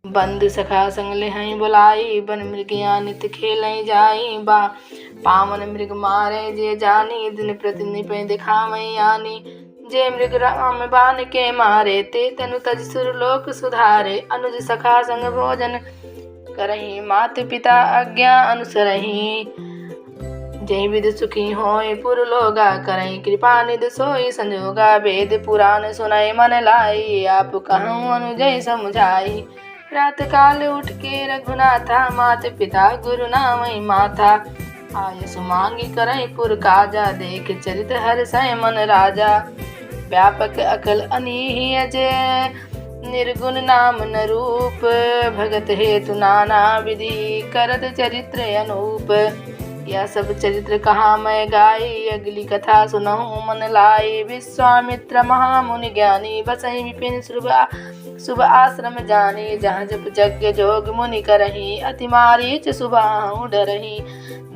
बंद सखा संग लेहई बुलाई, बन मृगिया नित खेलई जाई। पावन मृग मारे जे जानी, दिन प्रतिदिन पे दिखावई आनी। जे मृग राम बाण के मारे, ते तनु तज सुर लोक सुधारे। अनुज सखा संग भोजन करही, मात पिता आज्ञा अनुसरही। जय विद सुखी होय पुर लोगा, करई कृपा निध सोई संजोगा। वेद पुराण सुनय मन लाई, आप कहूँ अनुजय समुझाई। प्रात काल उठ के रघुनाथा, मात पिता गुरु नामई माथा। आयस मांगी करई पुर काजा, देख चरित हर्षय मन राजा। व्यापक अकल अनीहि अजय, निर्गुण नाम न रूप। भगत हेतु नाना विधि, करत चरित्र अनूप। यह सब चरित्र कहाँ मैं गाई, अगली कथा सुनहु मन लाई। विश्वामित्र महामुनि ज्ञानी, बसहि विपिन शुभ आश्रम जानी। जहाँ जप यज्ञ जोग मुनि करही, अति मारीच सुबाहु डरही।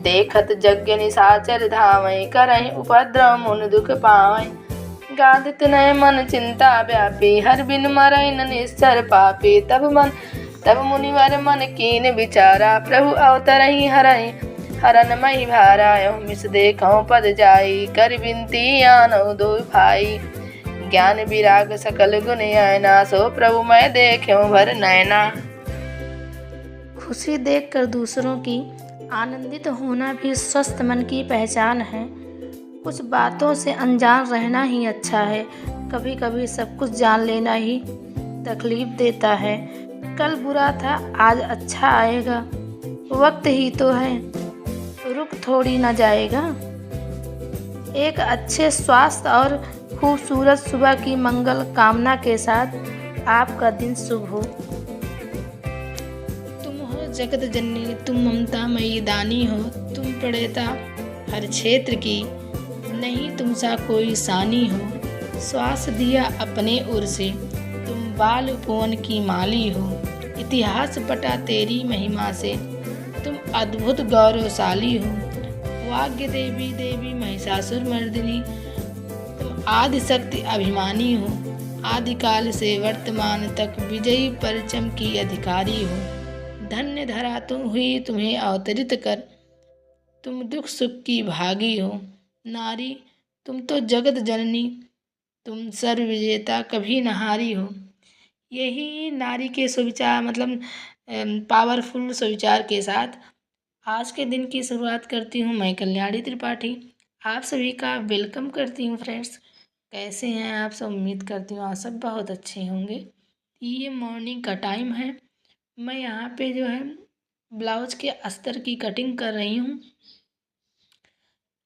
देखत यज्ञ निशाचर धावै, करही उपद्रव मुनि दुख पावै। गाधित नय मन चिंता व्यापी, हर बिन मरै न निश्चर पापी। तब मुनिवर मन कीन विचारा, प्रभु अवतरहि हरहि हरन मही भारा। मिस देखऊँ पद जाई, कर बिनती आनऊ दो भाई। ज्ञान विराग सकल गुण आयना, सो प्रभु मैं देख्यूं भर नैना। खुशी देखकर दूसरों की आनंदित होना भी स्वस्थ मन की पहचान है। कुछ बातों से अनजान रहना ही अच्छा है। कभी कभी सब कुछ जान लेना ही तकलीफ देता है। कल बुरा था, आज अच्छा आएगा। वक्त ही तो है, रुक थोड़ी ना जाएगा। एक अच्छे स्वास्थ्य और खूबसूरत सुबह की मंगल कामना के साथ आपका दिन शुभ हो। तुम हो जगत जननी, तुम ममता मई दानी हो। तुम प्रणेता हर क्षेत्र की, नहीं तुम सा कोई सानी हो। श्वास दिया अपने उर से, तुम बाल उपवन की माली हो। इतिहास पटा तेरी महिमा से, तुम अद्भुत गौरवशाली हो। वाग्य देवी देवी महिषासुर मर्दिनी, तुम आदि शक्ति अभिमानी हो। आदिकाल से वर्तमान तक विजयी परचम की अधिकारी हो। धन्य धरा तुम हुई तुम्हें अवतरित कर, तुम दुख सुख की भागी हो। नारी तुम तो जगत जननी, तुम सर्व विजेता कभी न हारी हो। यही नारी के सुविचार मतलब पावरफुल सुविचार के साथ आज के दिन की शुरुआत करती हूँ मैं, कल्याणी त्रिपाठी। आप सभी का वेलकम करती हूँ फ्रेंड्स। कैसे हैं आप सब? उम्मीद करती हूँ आप सब बहुत अच्छे होंगे। ये मॉर्निंग का टाइम है। मैं यहाँ पे जो है ब्लाउज के अस्तर की कटिंग कर रही हूँ।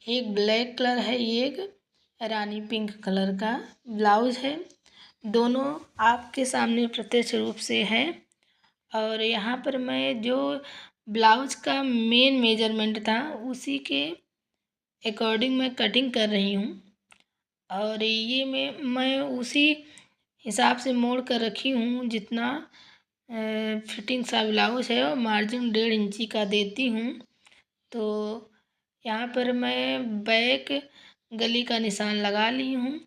एक ब्लैक कलर है, एक रानी पिंक कलर का ब्लाउज है। दोनों आपके सामने प्रत्यक्ष रूप से है। और यहाँ पर मैं जो ब्लाउज का मेन मेजरमेंट था उसी के अकॉर्डिंग मैं कटिंग कर रही हूँ। और ये मैं उसी हिसाब से मोड़ कर रखी हूँ जितना फिटिंग सा ब्लाउज है, और मार्जिन 1.5 इंची का देती हूँ। तो यहाँ पर मैं बैक गली का निशान लगा ली हूँ,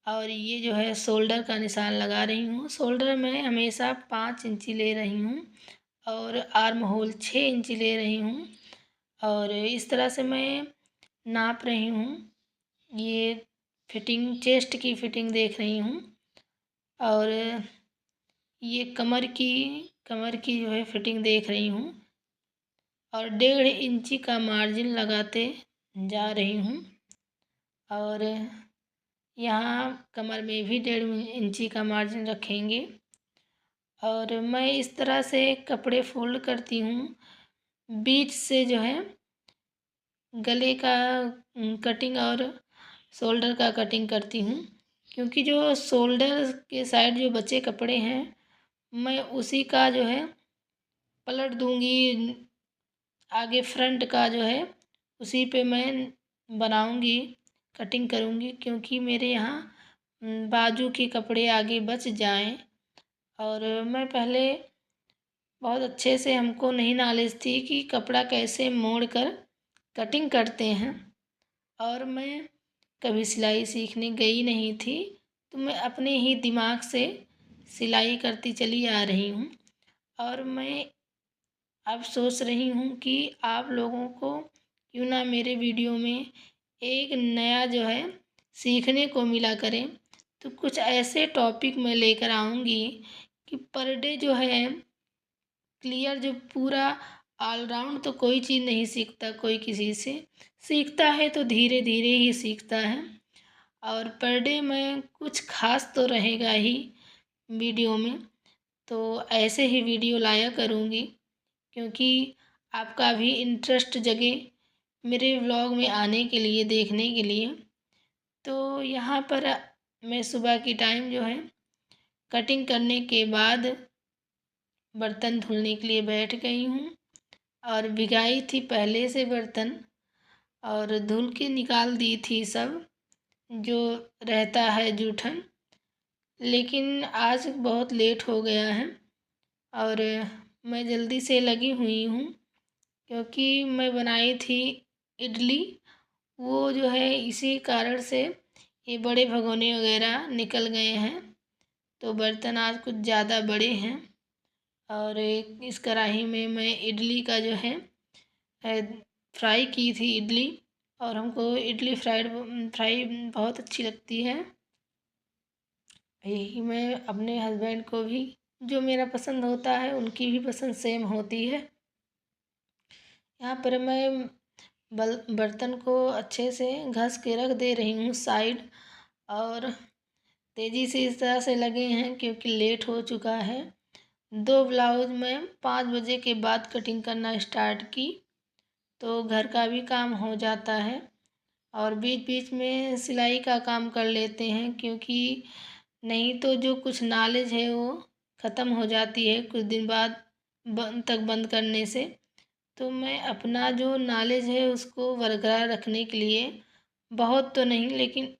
और ये जो है शोल्डर का निशान लगा रही हूँ। शोल्डर में हमेशा 5 इंची ले रही हूँ, और आर्म होल 6 इंची ले रही हूँ। और इस तरह से मैं नाप रही हूँ। ये फिटिंग चेस्ट की फिटिंग देख रही हूँ, और ये कमर की जो है फिटिंग देख रही हूँ, और 1.5 इंची का मार्जिन लगाते जा रही हूँ। और यहाँ कमर में भी 1.5 इंची का मार्जिन रखेंगे। और मैं इस तरह से कपड़े फोल्ड करती हूँ। बीच से जो है गले का कटिंग और शोल्डर का कटिंग करती हूँ, क्योंकि जो शोल्डर के साइड जो बचे कपड़े हैं मैं उसी का जो है पलट दूँगी। आगे फ्रंट का जो है उसी पे मैं बनाऊँगी, कटिंग करूँगी, क्योंकि मेरे यहाँ बाजू के कपड़े आगे बच जाएं। और मैं पहले बहुत अच्छे से हमको नहीं नॉलेज थी कि कपड़ा कैसे मोड़ कर कटिंग करते हैं, और मैं कभी सिलाई सीखने गई नहीं थी, तो मैं अपने ही दिमाग से सिलाई करती चली आ रही हूँ। और मैं अब सोच रही हूँ कि आप लोगों को क्यों ना मेरे वीडियो में एक नया जो है सीखने को मिला करें। तो कुछ ऐसे टॉपिक मैं लेकर आऊँगी कि पर डे जो है क्लियर, जो पूरा ऑलराउंड तो कोई चीज़ नहीं सीखता कोई किसी से, सीखता है तो धीरे धीरे ही सीखता है। और पर डे में कुछ खास तो रहेगा ही वीडियो में, तो ऐसे ही वीडियो लाया करूँगी, क्योंकि आपका भी इंटरेस्ट जगे मेरे व्लॉग में आने के लिए, देखने के लिए। तो यहाँ पर मैं सुबह की टाइम जो है कटिंग करने के बाद बर्तन धुलने के लिए बैठ गई हूँ, और भिगाई थी पहले से बर्तन, और धुल के निकाल दी थी सब जो रहता है जूठन। लेकिन आज बहुत लेट हो गया है और मैं जल्दी से लगी हुई हूँ, क्योंकि मैं बनाई थी इडली। वो जो है इसी कारण से ये बड़े भगोने वगैरह निकल गए हैं, तो बर्तन आज कुछ ज़्यादा बड़े हैं। और इस कढ़ाई में मैं इडली का जो है फ्राई की थी इडली, और हमको इडली फ्राई बहुत अच्छी लगती है। यही मैं अपने हस्बैंड को भी जो मेरा पसंद होता है उनकी भी पसंद सेम होती है। यहाँ पर मैं बर्तन को अच्छे से घस के रख दे रही हूँ साइड, और तेज़ी से इस तरह से लगे हैं क्योंकि लेट हो चुका है। 2 ब्लाउज में 5 बजे के बाद कटिंग करना स्टार्ट की, तो घर का भी काम हो जाता है और बीच बीच में सिलाई का काम कर लेते हैं, क्योंकि नहीं तो जो कुछ नॉलेज है वो ख़त्म हो जाती है कुछ दिन बाद बंद करने से। तो मैं अपना जो नॉलेज है उसको बरकरार रखने के लिए, बहुत तो नहीं लेकिन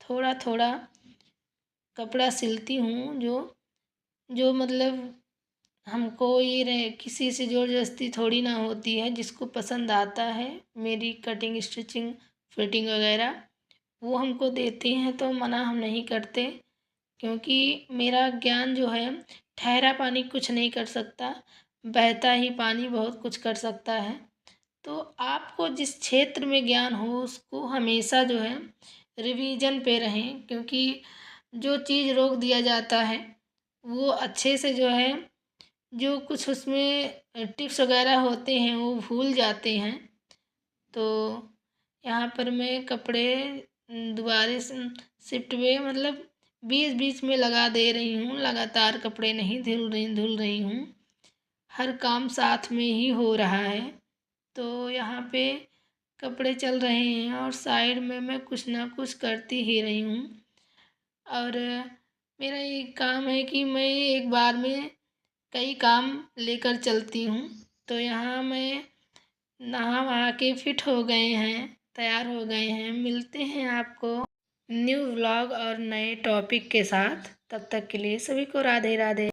थोड़ा थोड़ा कपड़ा सिलती हूँ, जो जो मतलब हमको ये रहे, किसी से ज़ोर ज़बरदस्ती थोड़ी ना होती है। जिसको पसंद आता है मेरी कटिंग, स्टिचिंग, फिटिंग वगैरह, वो हमको देते हैं तो मना हम नहीं करते, क्योंकि मेरा ज्ञान जो है ठहरा पानी कुछ नहीं कर सकता, बहता ही पानी बहुत कुछ कर सकता है। तो आपको जिस क्षेत्र में ज्ञान हो उसको हमेशा जो है रिवीजन पे रहें, क्योंकि जो चीज़ रोक दिया जाता है वो अच्छे से जो है, जो कुछ उसमें टिप्स वगैरह होते हैं वो भूल जाते हैं। तो यहाँ पर मैं कपड़े दोबारा से शिफ्ट वे मतलब बीच बीच में लगा दे रही हूँ, लगातार कपड़े नहीं धुल रही हूँ, हर काम साथ में ही हो रहा है। तो यहाँ पे कपड़े चल रहे हैं और साइड में मैं कुछ ना कुछ करती ही रही हूँ। और मेरा ये काम है कि मैं एक बार में कई काम लेकर चलती हूँ। तो यहाँ मैं नहा वहा के फिट हो गए हैं, तैयार हो गए हैं। मिलते हैं आपको न्यू व्लॉग और नए टॉपिक के साथ। तब तक के लिए सभी को राधे राधे।